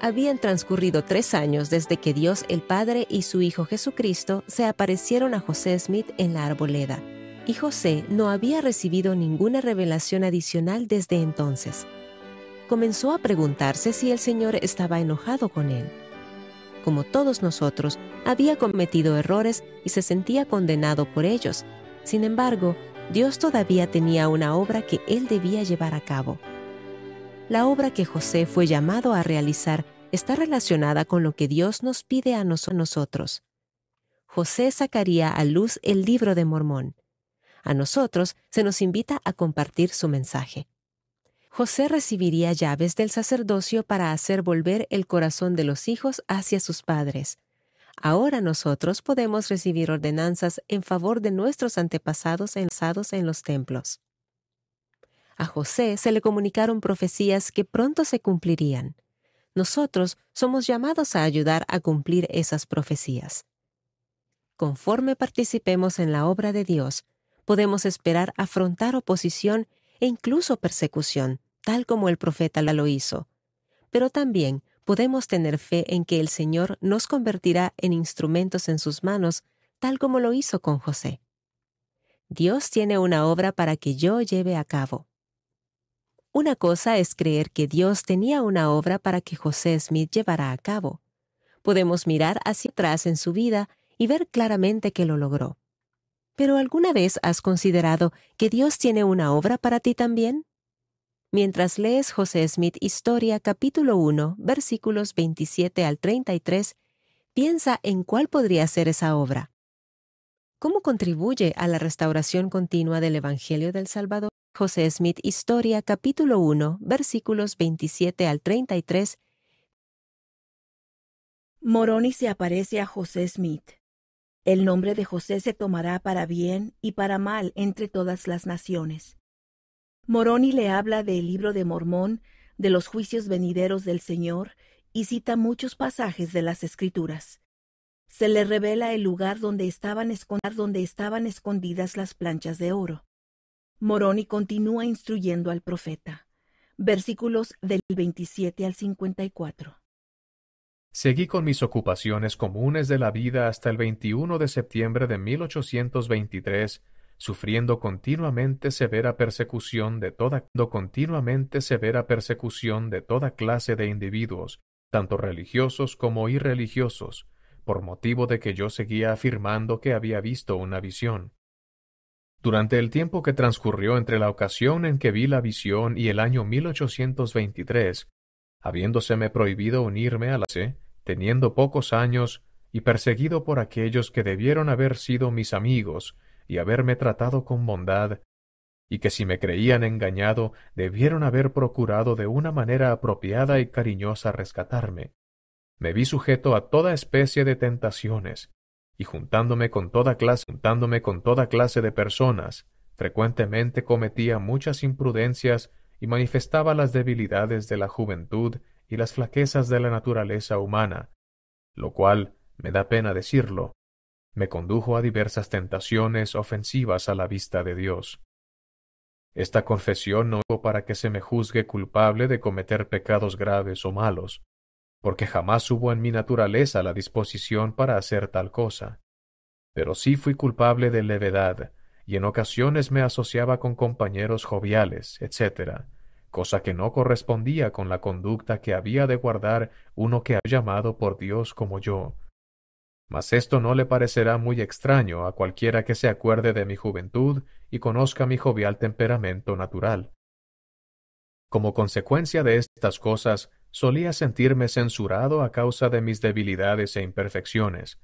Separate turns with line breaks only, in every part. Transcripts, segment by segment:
Habían transcurrido 3 años desde que Dios el Padre y su Hijo Jesucristo se aparecieron a José Smith en la arboleda, y José no había recibido ninguna revelación adicional desde entonces. Comenzó a preguntarse si el Señor estaba enojado con él. Como todos nosotros, había cometido errores y se sentía condenado por ellos. Sin embargo, Dios todavía tenía una obra que él debía llevar a cabo. La obra que José fue llamado a realizar está relacionada con lo que Dios nos pide a nosotros. José sacaría a luz el Libro de Mormón. A nosotros se nos invita a compartir su mensaje. José recibiría llaves del sacerdocio para hacer volver el corazón de los hijos hacia sus padres. Ahora nosotros podemos recibir ordenanzas en favor de nuestros antepasados enlazados en los templos. A José se le comunicaron profecías que pronto se cumplirían. Nosotros somos llamados a ayudar a cumplir esas profecías. Conforme participemos en la obra de Dios, podemos esperar afrontar oposición e incluso persecución, tal como el profeta lo hizo. Pero también podemos tener fe en que el Señor nos convertirá en instrumentos en sus manos, tal como lo hizo con José. Dios tiene una obra para que yo lleve a cabo. Una cosa es creer que Dios tenía una obra para que José Smith llevara a cabo. Podemos mirar hacia atrás en su vida y ver claramente que lo logró. ¿Pero alguna vez has considerado que Dios tiene una obra para ti también? Mientras lees José Smith Historia, capítulo 1, versículos 27 al 33, piensa en cuál podría ser esa obra. ¿Cómo contribuye a la restauración continua del Evangelio del Salvador? José Smith Historia, capítulo 1, versículos 27 al 33.
Moroni se aparece a José Smith. El nombre de José se tomará para bien y para mal entre todas las naciones. Moroni le habla del Libro de Mormón, de los juicios venideros del Señor, y cita muchos pasajes de las Escrituras. Se le revela el lugar donde estaban escondidas las planchas de oro. Moroni continúa instruyendo al profeta. Versículos del 27 al 54.
Seguí con mis ocupaciones comunes de la vida hasta el 21 de septiembre de 1823, sufriendo continuamente severa persecución de toda clase de individuos, tanto religiosos como irreligiosos, por motivo de que yo seguía afirmando que había visto una visión. Durante el tiempo que transcurrió entre la ocasión en que vi la visión y el año 1823, habiéndoseme prohibido unirme a la C, teniendo pocos años y perseguido por aquellos que debieron haber sido mis amigos y haberme tratado con bondad, y que si me creían engañado debieron haber procurado de una manera apropiada y cariñosa rescatarme, me vi sujeto a toda especie de tentaciones, y juntándome con toda clase de personas, frecuentemente cometía muchas imprudencias y manifestaba las debilidades de la juventud y las flaquezas de la naturaleza humana, lo cual, me da pena decirlo, me condujo a diversas tentaciones ofensivas a la vista de Dios. Esta confesión no es para que se me juzgue culpable de cometer pecados graves o malos, porque jamás hubo en mi naturaleza la disposición para hacer tal cosa. Pero sí fui culpable de levedad, y en ocasiones me asociaba con compañeros joviales, etc., cosa que no correspondía con la conducta que había de guardar uno que ha llamado por Dios como yo. Mas esto no le parecerá muy extraño a cualquiera que se acuerde de mi juventud y conozca mi jovial temperamento natural. Como consecuencia de estas cosas, solía sentirme censurado a causa de mis debilidades e imperfecciones,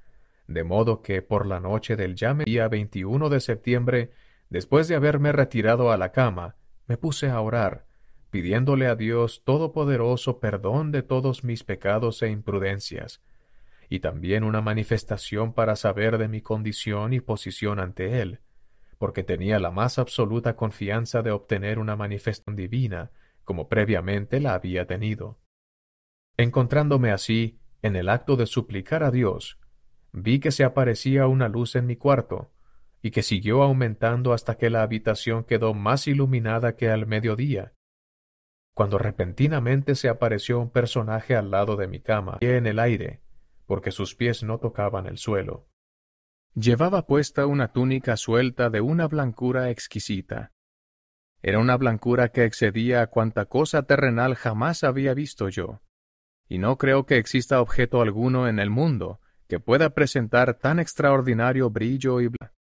de modo que por la noche del día 21 de septiembre, después de haberme retirado a la cama, me puse a orar, pidiéndole a Dios Todopoderoso perdón de todos mis pecados e imprudencias, y también una manifestación para saber de mi condición y posición ante Él, porque tenía la más absoluta confianza de obtener una manifestación divina, como previamente la había tenido. Encontrándome así, en el acto de suplicar a Dios, vi que se aparecía una luz en mi cuarto, y que siguió aumentando hasta que la habitación quedó más iluminada que al mediodía. cuando repentinamente se apareció un personaje al lado de mi cama, en el aire, porque sus pies no tocaban el suelo. Llevaba puesta una túnica suelta de una blancura exquisita. Era una blancura que excedía a cuanta cosa terrenal jamás había visto yo, y no creo que exista objeto alguno en el mundo que pueda presentar tan extraordinario brillo y blanco.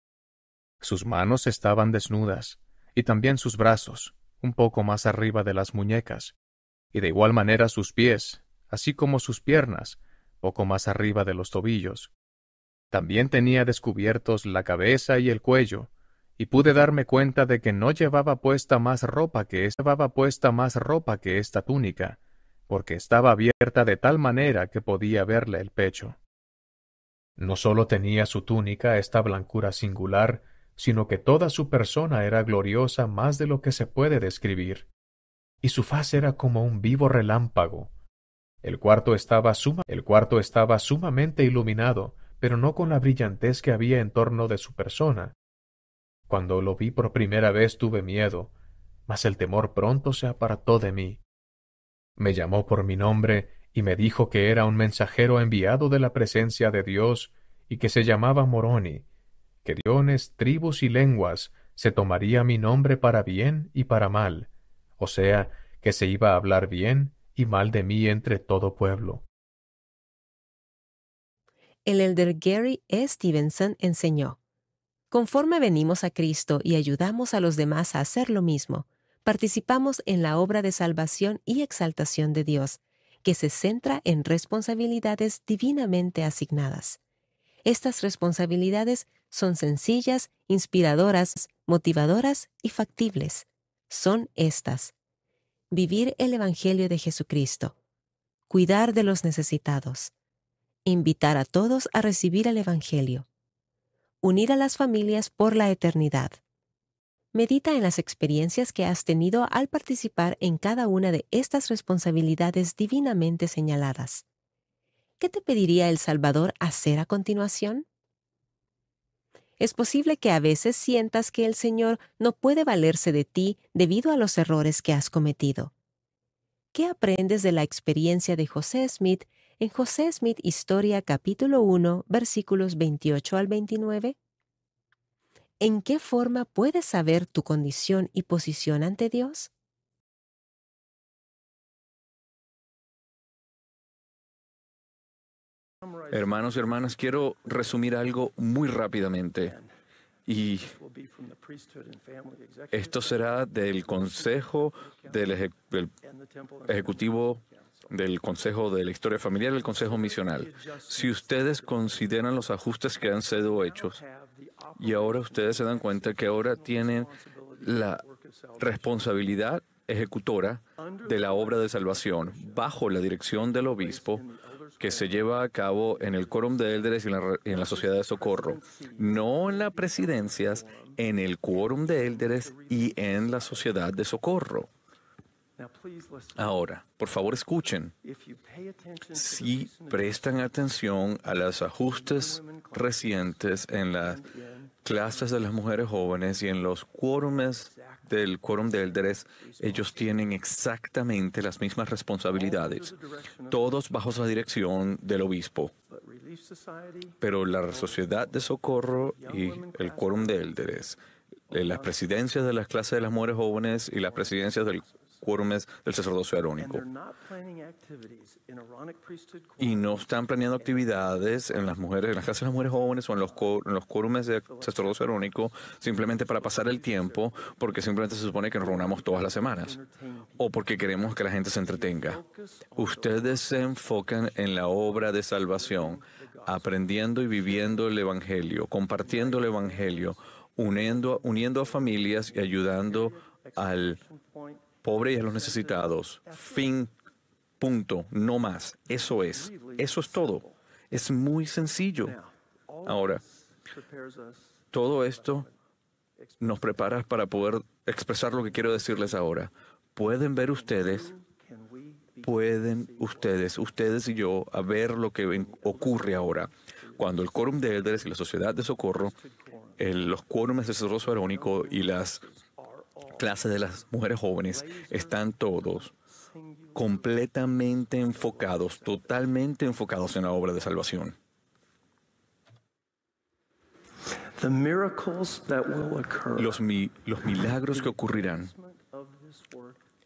Sus manos estaban desnudas, y también sus brazos, un poco más arriba de las muñecas, y de igual manera sus pies, así como sus piernas, poco más arriba de los tobillos. También tenía descubiertos la cabeza y el cuello, y pude darme cuenta de que no llevaba puesta más ropa que esta túnica, porque estaba abierta de tal manera que podía verle el pecho. No sólo tenía su túnica esta blancura singular, sino que toda su persona era gloriosa más de lo que se puede describir, y su faz era como un vivo relámpago. El cuarto estaba sumamente iluminado, pero no con la brillantez que había en torno de su persona. Cuando lo vi por primera vez tuve miedo, mas el temor pronto se apartó de mí. Me llamó por mi nombre y me dijo que era un mensajero enviado de la presencia de Dios y que se llamaba Moroni, que de naciones, tribus y lenguas se tomaría mi nombre para bien y para mal, o sea, que se iba a hablar bien y mal de mí entre todo pueblo.
El elder Gary E. Stevenson enseñó: conforme venimos a Cristo y ayudamos a los demás a hacer lo mismo, participamos en la obra de salvación y exaltación de Dios, que se centra en responsabilidades divinamente asignadas. Estas responsabilidades son sencillas, inspiradoras, motivadoras y factibles. Son estas: vivir el Evangelio de Jesucristo, cuidar de los necesitados, invitar a todos a recibir el Evangelio, unir a las familias por la eternidad. Medita en las experiencias que has tenido al participar en cada una de estas responsabilidades divinamente señaladas. ¿Qué te pediría el Salvador hacer a continuación? Es posible que a veces sientas que el Señor no puede valerse de ti debido a los errores que has cometido. ¿Qué aprendes de la experiencia de José Smith en José Smith Historia capítulo 1, versículos 28 al 29? ¿En qué forma puedes saber tu condición y posición ante Dios?
Hermanos y hermanas, quiero resumir algo muy rápidamente. Y esto será del Consejo del Ejecutivo, del Consejo de la Historia Familiar y del Consejo Misional. Si ustedes consideran los ajustes que han sido hechos y ahora ustedes se dan cuenta que ahora tienen la responsabilidad ejecutora de la obra de salvación bajo la dirección del obispo, que se lleva a cabo en el Quórum de Élderes y en la Sociedad de Socorro, no en las presidencias, en el Quórum de Élderes y en la Sociedad de Socorro. Ahora, por favor, escuchen. Si prestan atención a los ajustes recientes en las clases de las mujeres jóvenes y en los quórumes del Quórum de Élderes, ellos tienen exactamente las mismas responsabilidades, todos bajo la dirección del obispo. Pero la Sociedad de Socorro y el Quórum de Élderes, las presidencias de las clases de las mujeres jóvenes y las presidencias del quórumes del sacerdocio arónico. Y no están planeando actividades en las clases de las mujeres jóvenes o en los quórumes del sacerdocio arónico simplemente para pasar el tiempo, porque simplemente se supone que nos reunamos todas las semanas o porque queremos que la gente se entretenga. Ustedes se enfocan en la obra de salvación, aprendiendo y viviendo el Evangelio, compartiendo el Evangelio, uniendo a familias y ayudando al pobre y a los necesitados. Fin, punto, no más. Eso es todo. Es muy sencillo. Ahora, todo esto nos prepara para poder expresar lo que quiero decirles ahora. Ustedes y yo, a ver lo que ocurre ahora. Cuando el Quórum de Élderes y la Sociedad de Socorro, los quórumes del sacerdocio arónico y las clases de las mujeres jóvenes están todos completamente enfocados, totalmente enfocados en la obra de salvación. Los milagros que ocurrirán,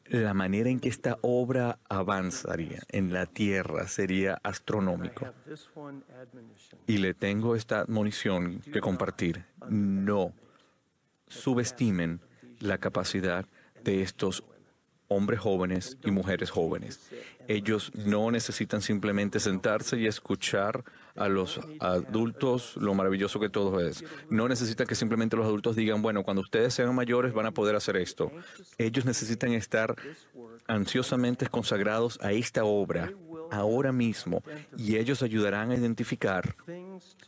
la manera en que esta obra avanzaría en la tierra sería astronómico. Y le tengo esta admonición que compartir. No subestimen la capacidad de estos hombres jóvenes y mujeres jóvenes. Ellos no necesitan simplemente sentarse y escuchar a los adultos lo maravilloso que todo es. No necesitan que simplemente los adultos digan, bueno, cuando ustedes sean mayores van a poder hacer esto. Ellos necesitan estar ansiosamente consagrados a esta obra ahora mismo, y ellos ayudarán a identificar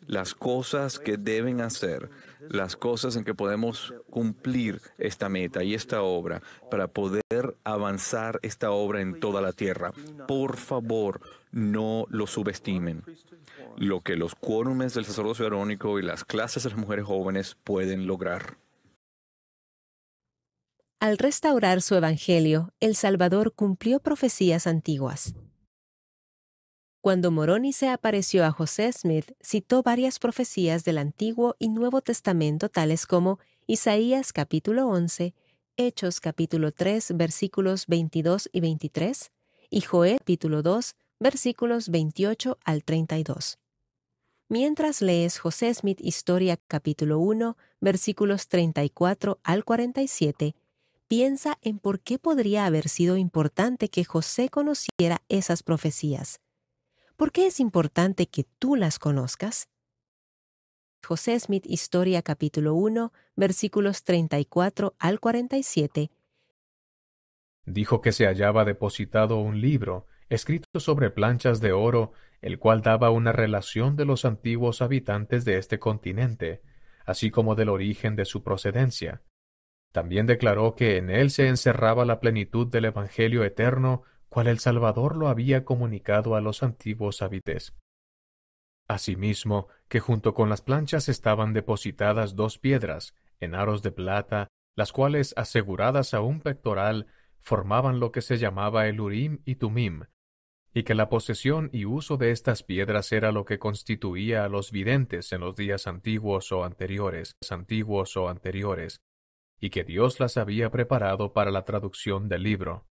las cosas que deben hacer, las cosas en que podemos cumplir esta meta y esta obra para poder avanzar esta obra en toda la tierra. Por favor, no lo subestimen. Lo que los quórumes del sacerdocio arónico y las clases de las mujeres jóvenes pueden lograr.
Al restaurar su evangelio, el Salvador cumplió profecías antiguas. Cuando Moroni se apareció a José Smith, citó varias profecías del Antiguo y Nuevo Testamento, tales como Isaías capítulo 11, Hechos capítulo 3, versículos 22 y 23, y Joel capítulo 2, versículos 28 al 32. Mientras lees José Smith Historia capítulo 1, versículos 34 al 47, piensa en por qué podría haber sido importante que José conociera esas profecías. ¿Por qué es importante que tú las conozcas? José Smith Historia capítulo 1, versículos 34 al 47.
Dijo que se hallaba depositado un libro, escrito sobre planchas de oro, el cual daba una relación de los antiguos habitantes de este continente, así como del origen de su procedencia. También declaró que en él se encerraba la plenitud del Evangelio eterno, cual el Salvador lo había comunicado a los antiguos habitantes. Asimismo, que junto con las planchas estaban depositadas 2 piedras, en aros de plata, las cuales, aseguradas a un pectoral, formaban lo que se llamaba el Urim y Tumim, y que la posesión y uso de estas piedras era lo que constituía a los videntes en los días antiguos o anteriores, y que Dios las había preparado para la traducción del libro.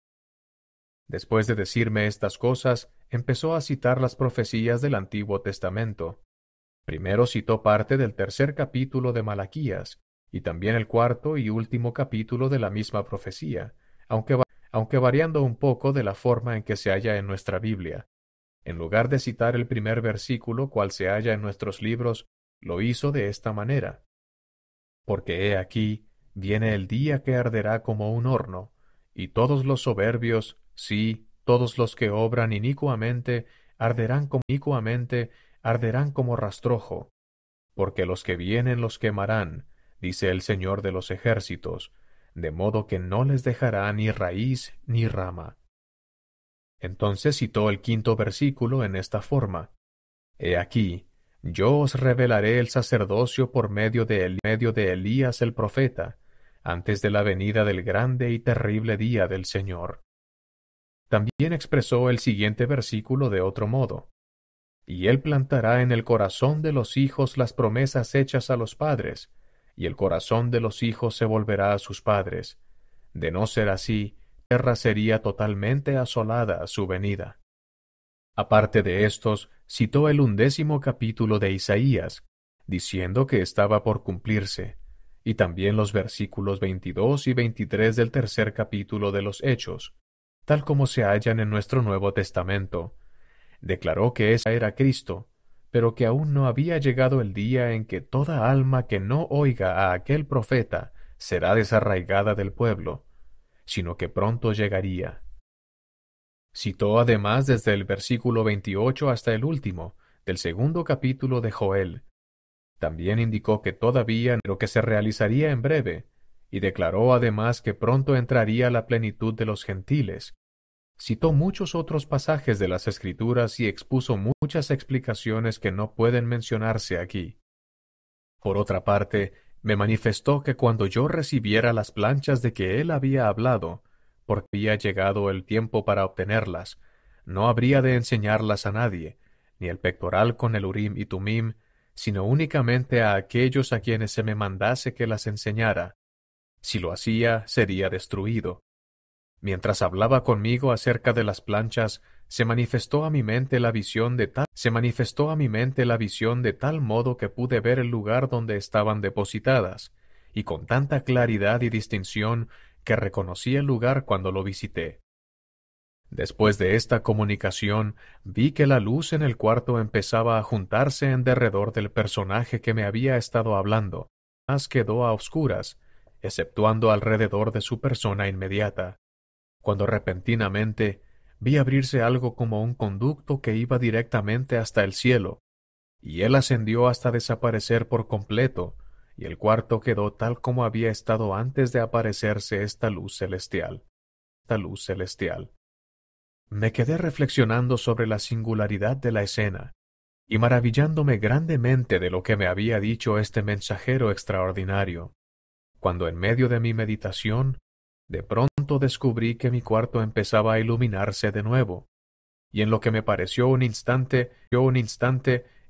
Después de decirme estas cosas, empezó a citar las profecías del Antiguo Testamento. Primero citó parte del 3er capítulo de Malaquías, y también el 4º y último capítulo de la misma profecía, aunque variando un poco de la forma en que se halla en nuestra Biblia. En lugar de citar el primer versículo cual se halla en nuestros libros, lo hizo de esta manera. Porque he aquí, viene el día que arderá como un horno, y todos los soberbios, sí, todos los que obran inicuamente, arderán como rastrojo, porque los que vienen los quemarán, dice el Señor de los ejércitos, de modo que no les dejará ni raíz ni rama. Entonces citó el 5º versículo en esta forma: He aquí, yo os revelaré el sacerdocio por medio de Elías el profeta, antes de la venida del grande y terrible día del Señor. También expresó el siguiente versículo de otro modo: Y él plantará en el corazón de los hijos las promesas hechas a los padres, y el corazón de los hijos se volverá a sus padres. De no ser así, la tierra sería totalmente asolada a su venida. Aparte de estos, citó el 11º capítulo de Isaías, diciendo que estaba por cumplirse, y también los versículos 22 y 23 del 3er capítulo de los Hechos, tal como se hallan en nuestro Nuevo Testamento. Declaró que ese era Cristo, pero que aún no había llegado el día en que toda alma que no oiga a aquel profeta será desarraigada del pueblo, sino que pronto llegaría. Citó además desde el versículo 28 hasta el último, del 2º capítulo de Joel. También indicó que todavía, pero que se realizaría en breve, y declaró además que pronto entraría la plenitud de los gentiles. Citó muchos otros pasajes de las Escrituras y expuso muchas explicaciones que no pueden mencionarse aquí. Por otra parte, me manifestó que cuando yo recibiera las planchas de que él había hablado, porque había llegado el tiempo para obtenerlas. No habría de enseñarlas a nadie, ni el pectoral con el Urim y Tumim, sino únicamente a aquellos a quienes se me mandase que las enseñara. Si lo hacía, sería destruido. Mientras hablaba conmigo acerca de las planchas, se manifestó a mi mente la visión de tal modo que pude ver el lugar donde estaban depositadas, y con tanta claridad y distinción que reconocí el lugar cuando lo visité. Después de esta comunicación, vi que la luz en el cuarto empezaba a juntarse en derredor del personaje que me había estado hablando, mas quedó a oscuras, exceptuando alrededor de su persona inmediata, cuando repentinamente vi abrirse algo como un conducto que iba directamente hasta el cielo, y él ascendió hasta desaparecer por completo, y el cuarto quedó tal como había estado antes de aparecerse esta luz celestial. Me quedé reflexionando sobre la singularidad de la escena, y maravillándome grandemente de lo que me había dicho este mensajero extraordinario, cuando en medio de mi meditación, de pronto descubrí que mi cuarto empezaba a iluminarse de nuevo, y en lo que me pareció un instante,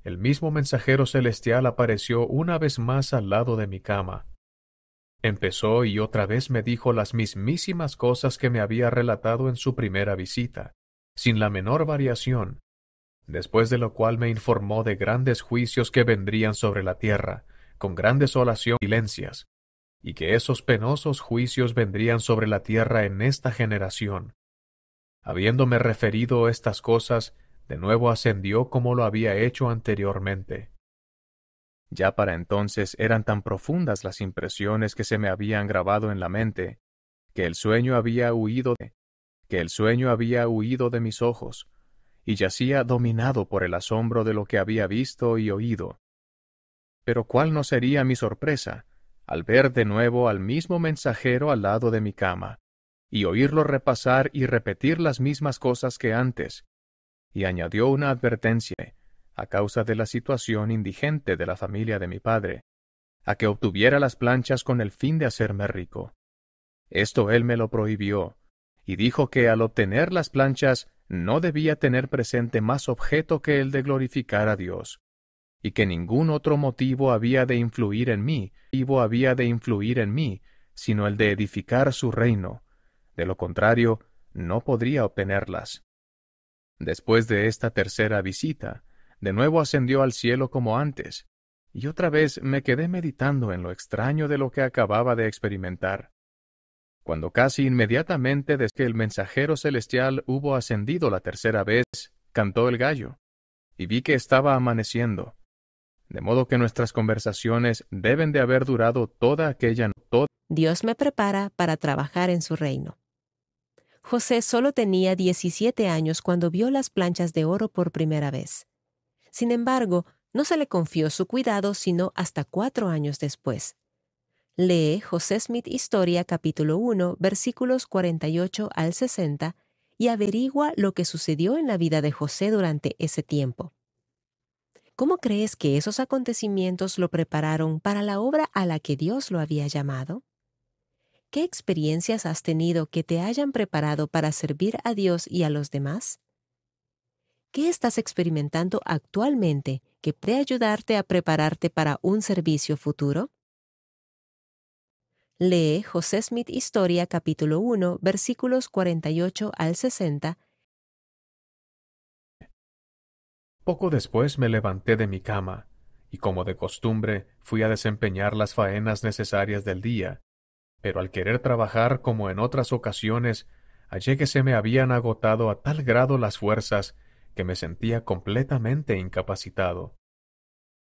el mismo mensajero celestial apareció una vez más al lado de mi cama. Empezó y otra vez me dijo las mismísimas cosas que me había relatado en su primera visita, sin la menor variación, después de lo cual me informó de grandes juicios que vendrían sobre la tierra, con gran desolación y silencias, y que esos penosos juicios vendrían sobre la tierra en esta generación. Habiéndome referido estas cosas, de nuevo ascendió como lo había hecho anteriormente. Ya para entonces eran tan profundas las impresiones que se me habían grabado en la mente, que el sueño había huido de mis ojos, y yacía dominado por el asombro de lo que había visto y oído. Pero ¿cuál no sería mi sorpresa al ver de nuevo al mismo mensajero al lado de mi cama, y oírlo repasar y repetir las mismas cosas que antes? Y añadió una advertencia, a causa de la situación indigente de la familia de mi padre, a que obtuviera las planchas con el fin de hacerme rico. Esto él me lo prohibió, y dijo que al obtener las planchas no debía tener presente más objeto que el de glorificar a Dios, y que ningún otro motivo había de influir en mí, sino el de edificar su reino. De lo contrario, no podría obtenerlas. Después de esta tercera visita, de nuevo ascendió al cielo como antes, y otra vez me quedé meditando en lo extraño de lo que acababa de experimentar. Cuando casi inmediatamente desde que el mensajero celestial hubo ascendido la tercera vez, cantó el gallo, y vi que estaba amaneciendo, de modo que nuestras conversaciones deben de haber durado toda aquella noche.
Dios me prepara para trabajar en su reino. José solo tenía 17 años cuando vio las planchas de oro por primera vez. Sin embargo, no se le confió su cuidado sino hasta 4 años después. Lee José Smith Historia capítulo 1, versículos 48 al 60 y averigua lo que sucedió en la vida de José durante ese tiempo. ¿Cómo crees que esos acontecimientos lo prepararon para la obra a la que Dios lo había llamado? ¿Qué experiencias has tenido que te hayan preparado para servir a Dios y a los demás? ¿Qué estás experimentando actualmente que puede ayudarte a prepararte para un servicio futuro? Lee José Smith Historia capítulo 1, versículos 48 al 60.
Poco después me levanté de mi cama, y como de costumbre fui a desempeñar las faenas necesarias del día, pero al querer trabajar como en otras ocasiones, hallé que se me habían agotado a tal grado las fuerzas que me sentía completamente incapacitado.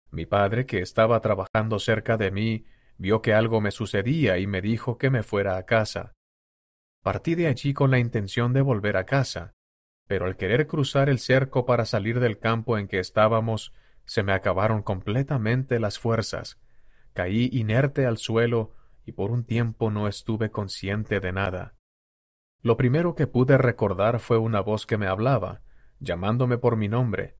Mi padre, que estaba trabajando cerca de mí, vio que algo me sucedía y me dijo que me fuera a casa. Partí de allí con la intención de volver a casa, pero al querer cruzar el cerco para salir del campo en que estábamos, se me acabaron completamente las fuerzas. Caí inerte al suelo y por un tiempo no estuve consciente de nada. Lo primero que pude recordar fue una voz que me hablaba, llamándome por mi nombre.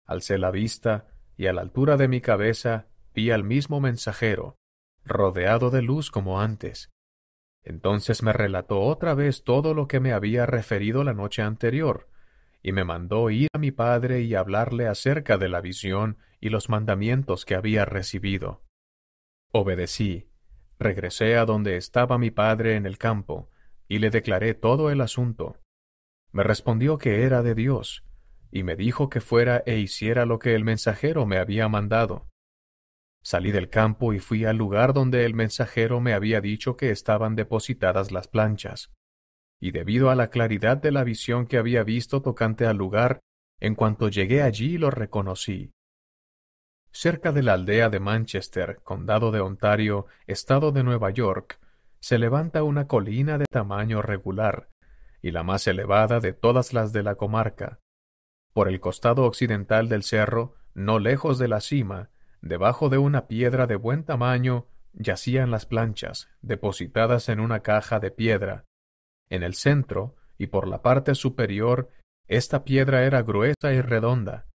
Alcé la vista y a la altura de mi cabeza vi al mismo mensajero, rodeado de luz como antes. Entonces me relató otra vez todo lo que me había referido la noche anterior, y me mandó ir a mi padre y hablarle acerca de la visión y los mandamientos que había recibido. Obedecí, regresé a donde estaba mi padre en el campo, y le declaré todo el asunto. Me respondió que era de Dios, y me dijo que fuera e hiciera lo que el mensajero me había mandado. Salí del campo y fui al lugar donde el mensajero me había dicho que estaban depositadas las planchas, y debido a la claridad de la visión que había visto tocante al lugar, en cuanto llegué allí lo reconocí. Cerca de la aldea de Manchester, condado de Ontario, estado de Nueva York, se levanta una colina de tamaño regular, y la más elevada de todas las de la comarca. Por el costado occidental del cerro, no lejos de la cima, debajo de una piedra de buen tamaño, yacían las planchas, depositadas en una caja de piedra. En el centro, y por la parte superior, esta piedra era gruesa y redonda,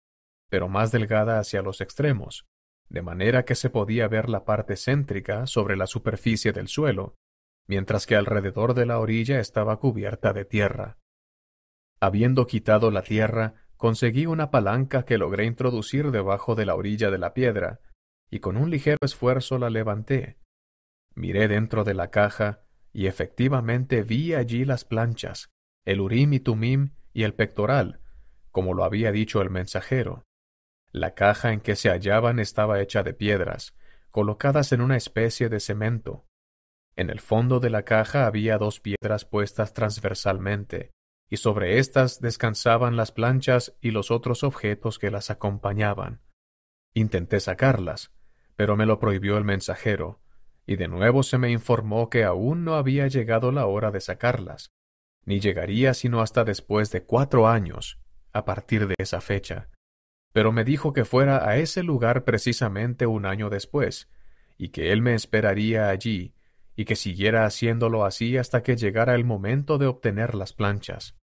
pero más delgada hacia los extremos, de manera que se podía ver la parte céntrica sobre la superficie del suelo, mientras que alrededor de la orilla estaba cubierta de tierra. Habiendo quitado la tierra, conseguí una palanca que logré introducir debajo de la orilla de la piedra, y con un ligero esfuerzo la levanté. Miré dentro de la caja, y efectivamente vi allí las planchas, el Urim y Tumim y el pectoral, como lo había dicho el mensajero. La caja en que se hallaban estaba hecha de piedras, colocadas en una especie de cemento. En el fondo de la caja había 2 piedras puestas transversalmente, y sobre éstas descansaban las planchas y los otros objetos que las acompañaban. Intenté sacarlas, pero me lo prohibió el mensajero, y de nuevo se me informó que aún no había llegado la hora de sacarlas, ni llegaría sino hasta después de 4 años, a partir de esa fecha. Pero me dijo que fuera a ese lugar precisamente 1 año después, y que él me esperaría allí, y que siguiera haciéndolo así hasta que llegara el momento de obtener las planchas.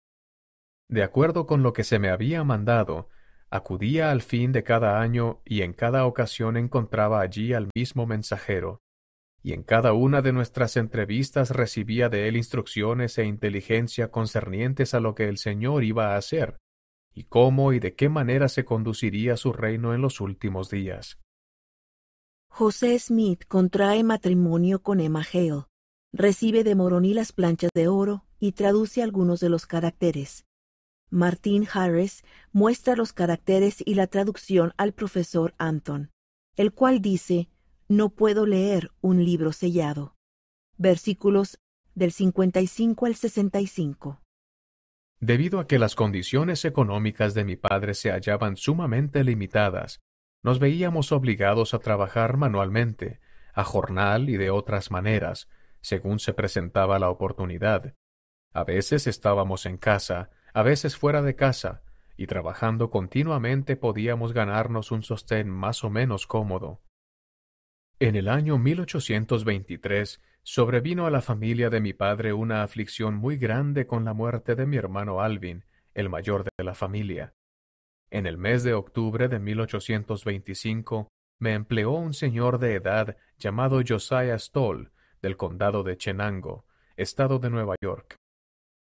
De acuerdo con lo que se me había mandado, acudía al fin de cada año y en cada ocasión encontraba allí al mismo mensajero, y en cada una de nuestras entrevistas recibía de él instrucciones e inteligencia concernientes a lo que el Señor iba a hacer, y cómo y de qué manera se conduciría su reino en los últimos días.
José Smith contrae matrimonio con Emma Hale, recibe de Moroni las planchas de oro y traduce algunos de los caracteres. Martin Harris muestra los caracteres y la traducción al profesor Anton, el cual dice: «No puedo leer un libro sellado». Versículos del 55 al 65.
Debido a que las condiciones económicas de mi padre se hallaban sumamente limitadas, nos veíamos obligados a trabajar manualmente, a jornal y de otras maneras, según se presentaba la oportunidad. A veces estábamos en casa, a veces fuera de casa, y trabajando continuamente podíamos ganarnos un sostén más o menos cómodo. En el año 1823 sobrevino a la familia de mi padre una aflicción muy grande con la muerte de mi hermano Alvin, el mayor de la familia. En el mes de octubre de 1825 me empleó un señor de edad llamado Josiah Stoll, del condado de Chenango, estado de Nueva York.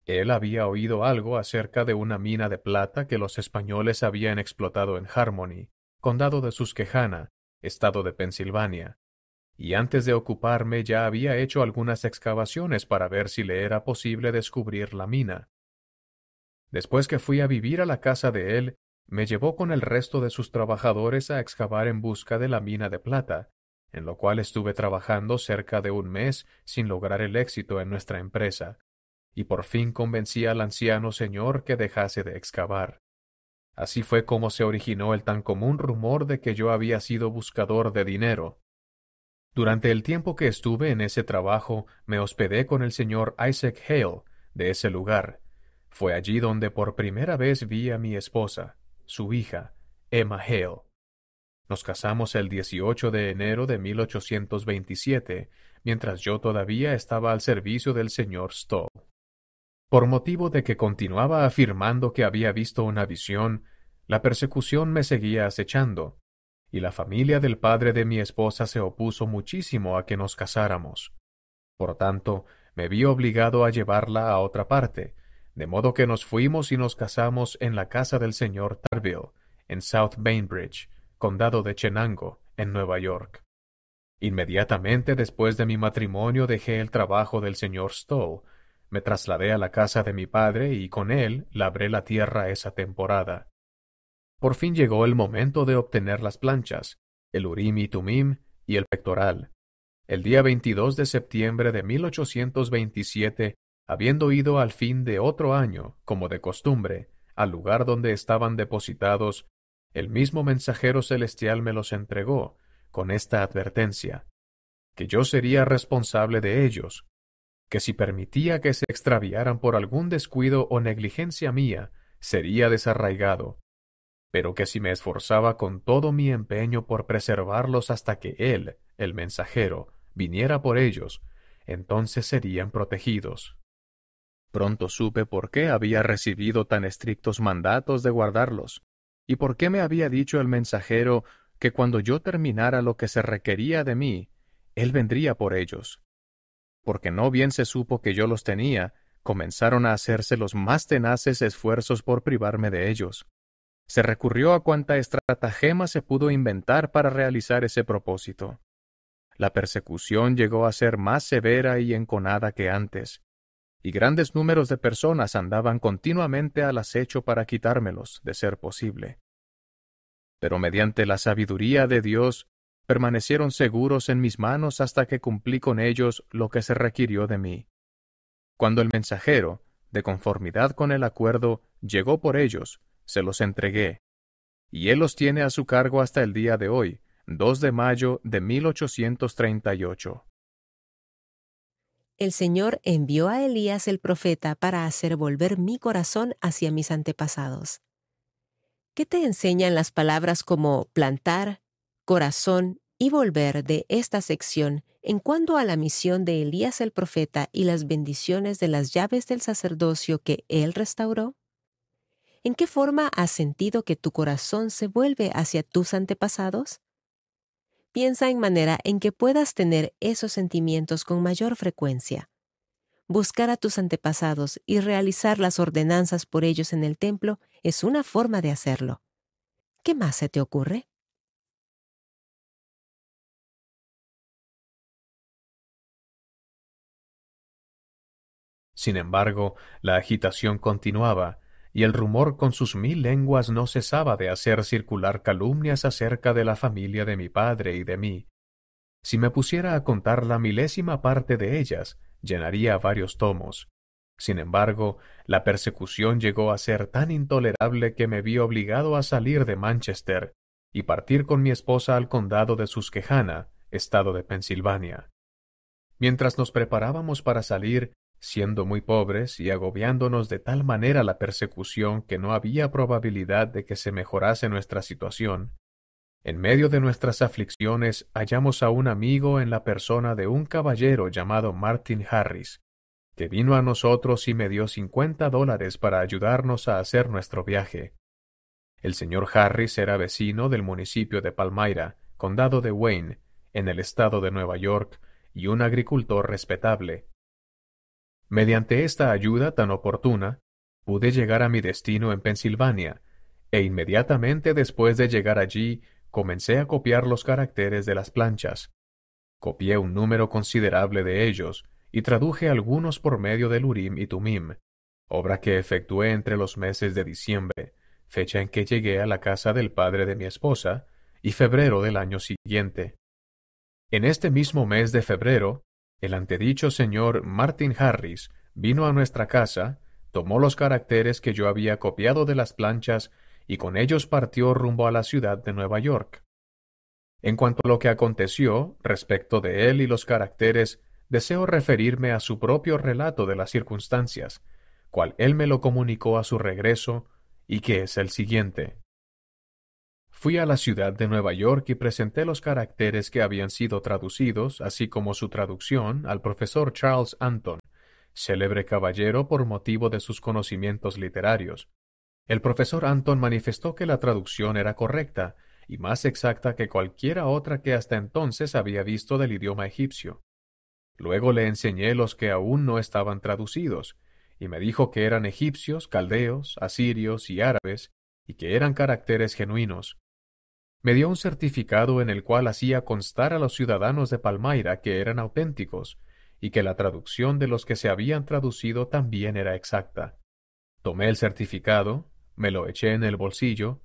Él había oído algo acerca de una mina de plata que los españoles habían explotado en Harmony, condado de Susquehanna, estado de Pensilvania, y antes de ocuparme ya había hecho algunas excavaciones para ver si le era posible descubrir la mina. Después que fui a vivir a la casa de él, me llevó con el resto de sus trabajadores a excavar en busca de la mina de plata, en lo cual estuve trabajando cerca de 1 mes sin lograr el éxito en nuestra empresa, y por fin convencí al anciano señor que dejase de excavar. Así fue como se originó el tan común rumor de que yo había sido buscador de dinero. Durante el tiempo que estuve en ese trabajo, me hospedé con el señor Isaac Hale, de ese lugar. Fue allí donde por primera vez vi a mi esposa, su hija, Emma Hale. Nos casamos el 18 de enero de 1827, mientras yo todavía estaba al servicio del señor Stoll. Por motivo de que continuaba afirmando que había visto una visión, la persecución me seguía acechando, y la familia del padre de mi esposa se opuso muchísimo a que nos casáramos. Por tanto, me vi obligado a llevarla a otra parte, de modo que nos fuimos y nos casamos en la casa del señor Tarville, en South Bainbridge, condado de Chenango, en Nueva York. Inmediatamente después de mi matrimonio dejé el trabajo del señor Stoll, me trasladé a la casa de mi padre y con él labré la tierra esa temporada. Por fin llegó el momento de obtener las planchas, el Urim y Tumim y el pectoral. El día 22 de septiembre de 1827, habiendo ido al fin de otro año, como de costumbre, al lugar donde estaban depositados, el mismo mensajero celestial me los entregó, con esta advertencia, que yo sería responsable de ellos, que si permitía que se extraviaran por algún descuido o negligencia mía, sería desarraigado, pero que si me esforzaba con todo mi empeño por preservarlos hasta que él, el mensajero, viniera por ellos, entonces serían protegidos. Pronto supe por qué había recibido tan estrictos mandatos de guardarlos, y por qué me había dicho el mensajero que cuando yo terminara lo que se requería de mí, él vendría por ellos. Porque no bien se supo que yo los tenía, comenzaron a hacerse los más tenaces esfuerzos por privarme de ellos. Se recurrió a cuanta estratagema se pudo inventar para realizar ese propósito. La persecución llegó a ser más severa y enconada que antes, y grandes números de personas andaban continuamente al acecho para quitármelos, de ser posible. Pero mediante la sabiduría de Dios, permanecieron seguros en mis manos hasta que cumplí con ellos lo que se requirió de mí. Cuando el mensajero, de conformidad con el acuerdo, llegó por ellos, se los entregué, y él los tiene a su cargo hasta el día de hoy, 2 de mayo de 1838.
El Señor envió a Elías el profeta para hacer volver mi corazón hacia mis antepasados. ¿Qué te enseñan las palabras como plantar, corazón y volver de esta sección en cuanto a la misión de Elías el profeta y las bendiciones de las llaves del sacerdocio que él restauró? ¿En qué forma has sentido que tu corazón se vuelve hacia tus antepasados? Piensa en manera en que puedas tener esos sentimientos con mayor frecuencia. Buscar a tus antepasados y realizar las ordenanzas por ellos en el templo es una forma de hacerlo. ¿Qué más se te ocurre?
Sin embargo, la agitación continuaba, y el rumor con sus 1000 lenguas no cesaba de hacer circular calumnias acerca de la familia de mi padre y de mí. Si me pusiera a contar la milésima parte de ellas, llenaría varios tomos. Sin embargo, la persecución llegó a ser tan intolerable que me vi obligado a salir de Manchester y partir con mi esposa al condado de Susquehanna, estado de Pensilvania. Mientras nos preparábamos para salir, siendo muy pobres y agobiándonos de tal manera la persecución que no había probabilidad de que se mejorase nuestra situación, en medio de nuestras aflicciones hallamos a un amigo en la persona de un caballero llamado Martin Harris, que vino a nosotros y me dio $50 para ayudarnos a hacer nuestro viaje. El señor Harris era vecino del municipio de Palmyra, condado de Wayne, en el estado de Nueva York, y un agricultor respetable. Mediante esta ayuda tan oportuna, pude llegar a mi destino en Pensilvania, e inmediatamente después de llegar allí, comencé a copiar los caracteres de las planchas. Copié un número considerable de ellos, y traduje algunos por medio del Urim y Tumim, obra que efectué entre los meses de diciembre, fecha en que llegué a la casa del padre de mi esposa, y febrero del año siguiente. En este mismo mes de febrero, el antedicho señor Martin Harris vino a nuestra casa, tomó los caracteres que yo había copiado de las planchas y con ellos partió rumbo a la ciudad de Nueva York. En cuanto a lo que aconteció respecto de él y los caracteres, deseo referirme a su propio relato de las circunstancias, cual él me lo comunicó a su regreso, y que es el siguiente. Fui a la ciudad de Nueva York y presenté los caracteres que habían sido traducidos, así como su traducción, al profesor Charles Anton, célebre caballero por motivo de sus conocimientos literarios. El profesor Anton manifestó que la traducción era correcta y más exacta que cualquiera otra que hasta entonces había visto del idioma egipcio. Luego le enseñé los que aún no estaban traducidos, y me dijo que eran egipcios, caldeos, asirios y árabes, y que eran caracteres genuinos. Me dio un certificado en el cual hacía constar a los ciudadanos de Palmyra que eran auténticos, y que la traducción de los que se habían traducido también era exacta. Tomé el certificado, me lo eché en el bolsillo,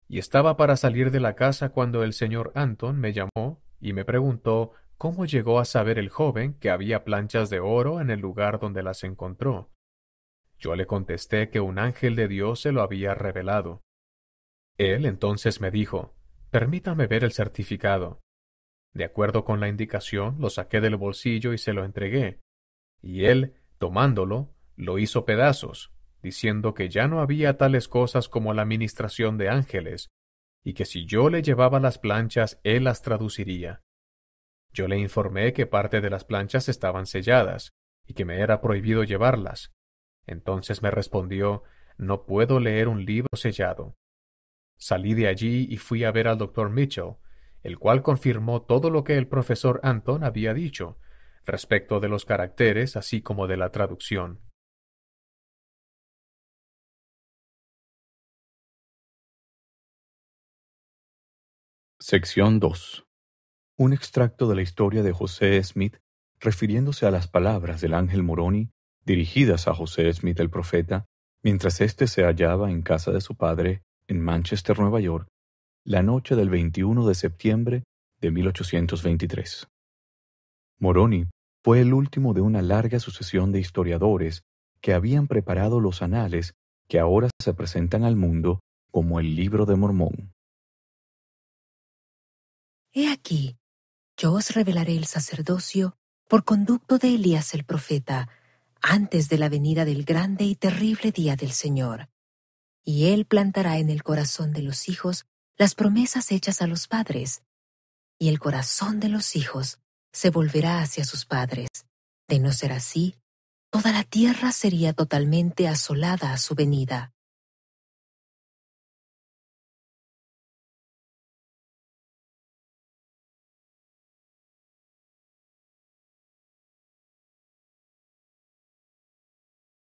y estaba para salir de la casa cuando el señor Anton me llamó y me preguntó cómo llegó a saber el joven que había planchas de oro en el lugar donde las encontró. Yo le contesté que un ángel de Dios se lo había revelado. Él entonces me dijo: «Permítame ver el certificado». De acuerdo con la indicación, lo saqué del bolsillo y se lo entregué, y él, tomándolo, lo hizo pedazos, diciendo que ya no había tales cosas como la ministración de ángeles, y que si yo le llevaba las planchas, él las traduciría. Yo le informé que parte de las planchas estaban selladas, y que me era prohibido llevarlas. Entonces me respondió: «No puedo leer un libro sellado». Salí de allí y fui a ver al doctor Mitchell, el cual confirmó todo lo que el profesor Anton había dicho, respecto de los caracteres así como de la traducción.
Sección 2. Un extracto de la historia de José Smith refiriéndose a las palabras del ángel Moroni dirigidas a José Smith el profeta mientras éste se hallaba en casa de su padre en Manchester, Nueva York, la noche del 21 de septiembre de 1823. Moroni fue el último de una larga sucesión de historiadores que habían preparado los anales que ahora se presentan al mundo como el Libro de Mormón.
He aquí, yo os revelaré el sacerdocio por conducto de Elías el profeta, antes de la venida del grande y terrible día del Señor. Y él plantará en el corazón de los hijos las promesas hechas a los padres, y el corazón de los hijos se volverá hacia sus padres. De no ser así, toda la tierra sería totalmente asolada a su venida.